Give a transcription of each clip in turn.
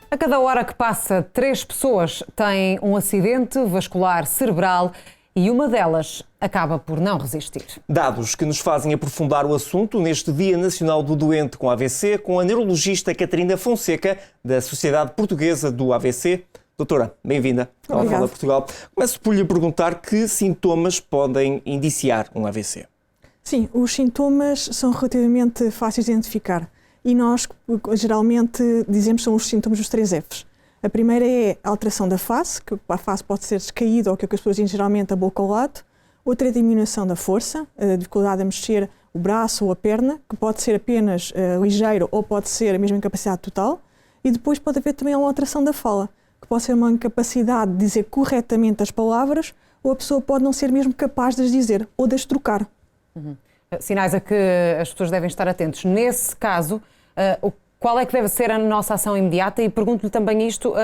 A cada hora que passa, 3 pessoas têm um acidente vascular cerebral e uma delas acaba por não resistir. Dados que nos fazem aprofundar o assunto neste Dia Nacional do Doente com AVC, com a neurologista Catarina Fonseca, da Sociedade Portuguesa do AVC. Doutora, bem-vinda ao Fala Portugal. Começo por lhe perguntar que sintomas podem indiciar um AVC. Sim, os sintomas são relativamente fáceis de identificar e nós geralmente dizemos que são os sintomas dos 3 Fs. A primeira é a alteração da face, que a face pode ser descaída ou que as pessoas dizem geralmente a boca ao lado. Outra é a diminuição da força, a dificuldade a mexer o braço ou a perna, que pode ser apenas ligeiro ou pode ser a mesma incapacidade total. E depois pode haver também uma alteração da fala, que pode ser uma incapacidade de dizer corretamente as palavras ou a pessoa pode não ser mesmo capaz de as dizer ou de as trocar. Sinais a que as pessoas devem estar atentos. Nesse caso, qual é que deve ser a nossa ação imediata? E pergunto-lhe também isto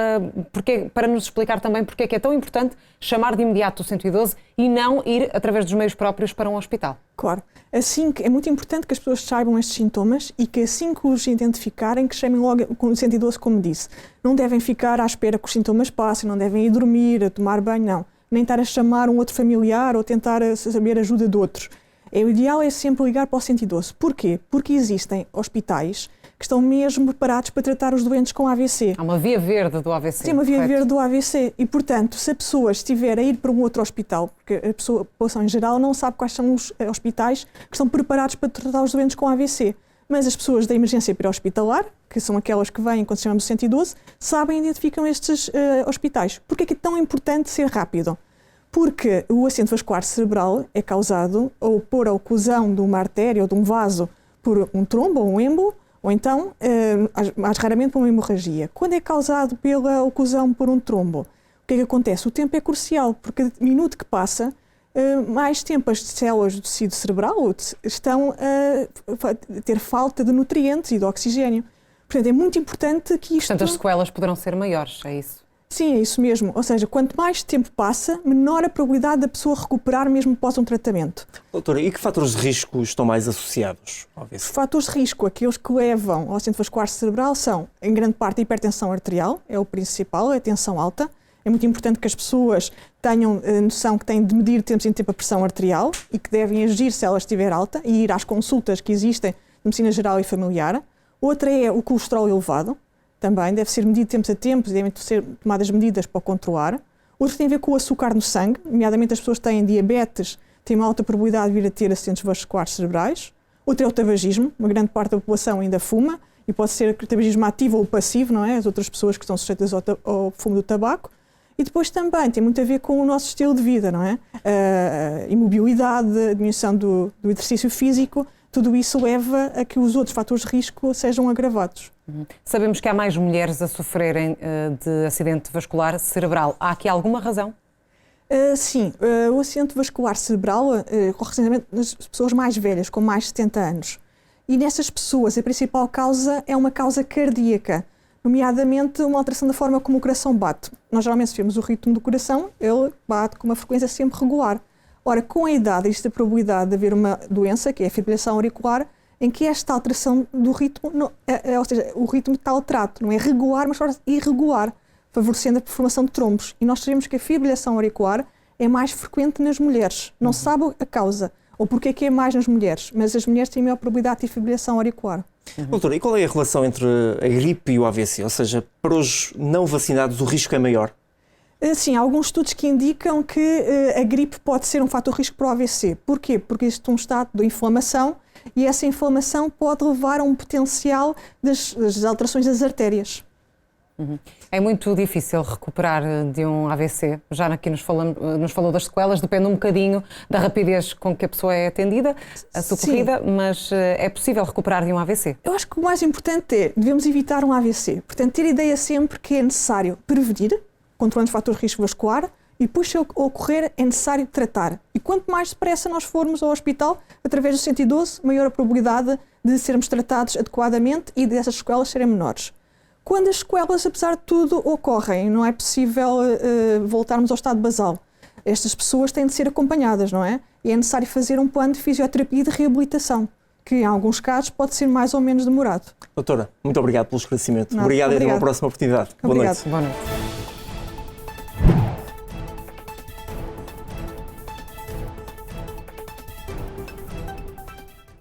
para nos explicar também porque é que é tão importante chamar de imediato o 112 e não ir através dos meios próprios para um hospital. Claro. Assim, é muito importante que as pessoas saibam estes sintomas e que assim que os identificarem, que chamem logo com o 112, como disse. Não devem ficar à espera que os sintomas passem, não devem ir dormir, a tomar banho, não. Nem estar a chamar um outro familiar ou tentar saber ajuda de outros. O ideal é sempre ligar para o 112. Porquê? Porque existem hospitais que estão mesmo preparados para tratar os doentes com AVC. Há uma via verde do AVC. Sim, uma via verde do AVC. E, portanto, se a pessoa estiver a ir para um outro hospital, porque a população em geral não sabe quais são os hospitais que estão preparados para tratar os doentes com AVC. Mas as pessoas da emergência pré-hospitalar, que são aquelas que vêm quando chamamos 112, sabem e identificam estes hospitais. Porquê é que é tão importante ser rápido? Porque o acidente vascular cerebral é causado ou por a oclusão de uma artéria ou de um vaso por um trombo ou um êmbolo, ou então, mais raramente, por uma hemorragia. Quando é causado pela oclusão por um trombo, o que é que acontece? O tempo é crucial, porque cada minuto que passa, mais tempo as células do tecido cerebral estão a ter falta de nutrientes e de oxigênio. Portanto, é muito importante que isto... Portanto, as sequelas poderão ser maiores, é isso? Sim, é isso mesmo. Ou seja, quanto mais tempo passa, menor a probabilidade da pessoa recuperar mesmo após um tratamento. Doutora, e que fatores de risco estão mais associados ao AVC? Os fatores de risco, aqueles que levam ao acidente vascular cerebral, são, em grande parte, a hipertensão arterial, é o principal, a tensão alta. É muito importante que as pessoas tenham noção que têm de medir de tempo em tempo a pressão arterial e que devem agir se ela estiver alta e ir às consultas que existem de medicina geral e familiar. Outra é o colesterol elevado. Também deve ser medido de tempos a tempos e devem ser tomadas medidas para o controlar. Outro tem a ver com o açúcar no sangue, nomeadamente as pessoas que têm diabetes têm uma alta probabilidade de vir a ter acidentes vasculares cerebrais. Outro é o tabagismo, uma grande parte da população ainda fuma e pode ser tabagismo ativo ou passivo, não é? As outras pessoas que estão sujeitas ao fumo do tabaco. E depois também tem muito a ver com o nosso estilo de vida, não é? A imobilidade, a diminuição do exercício físico, tudo isso leva a que os outros fatores de risco sejam agravados. Sabemos que há mais mulheres a sofrerem de acidente vascular cerebral. Há aqui alguma razão? Sim, o acidente vascular cerebral ocorre nas pessoas mais velhas, com mais de 70 anos. E nessas pessoas a principal causa é uma causa cardíaca, nomeadamente uma alteração da forma como o coração bate. Nós geralmente vemos o ritmo do coração, ele bate com uma frequência sempre regular. Ora, com a idade existe a probabilidade de haver uma doença, que é a fibrilação auricular, em que esta alteração do ritmo, ou seja, o ritmo está alterado, não é regular, mas irregular, favorecendo a formação de trombos. E nós sabemos que a fibrilação auricular é mais frequente nas mulheres. Não se sabe a causa, ou porque é que é mais nas mulheres, mas as mulheres têm maior probabilidade de ter fibrilação auricular. Doutora, e qual é a relação entre a gripe e o AVC? Ou seja, para os não vacinados o risco é maior? Sim, há alguns estudos que indicam que a gripe pode ser um fator de risco para o AVC. Porquê? Porque existe um estado de inflamação e essa inflamação pode levar a um potencial das alterações das artérias. É muito difícil recuperar de um AVC. Já aqui nos falou das sequelas, depende um bocadinho da rapidez com que a pessoa é atendida, socorrida, sim, mas é possível recuperar de um AVC? Eu acho que o mais importante é, devemos evitar um AVC. Portanto, ter ideia sempre que é necessário prevenir, controlando os fatores de risco vascular, e depois, se ocorrer, é necessário tratar. E quanto mais depressa nós formos ao hospital, através do 112, maior a probabilidade de sermos tratados adequadamente e dessas sequelas serem menores. Quando as sequelas, apesar de tudo, ocorrem, não é possível voltarmos ao estado basal. Estas pessoas têm de ser acompanhadas, não é? E é necessário fazer um plano de fisioterapia e de reabilitação. que em alguns casos pode ser mais ou menos demorado. Doutora, muito obrigado pelo esclarecimento. Nada, Obrigado e até obrigada. uma próxima oportunidade. Obrigada. Boa noite. Boa noite.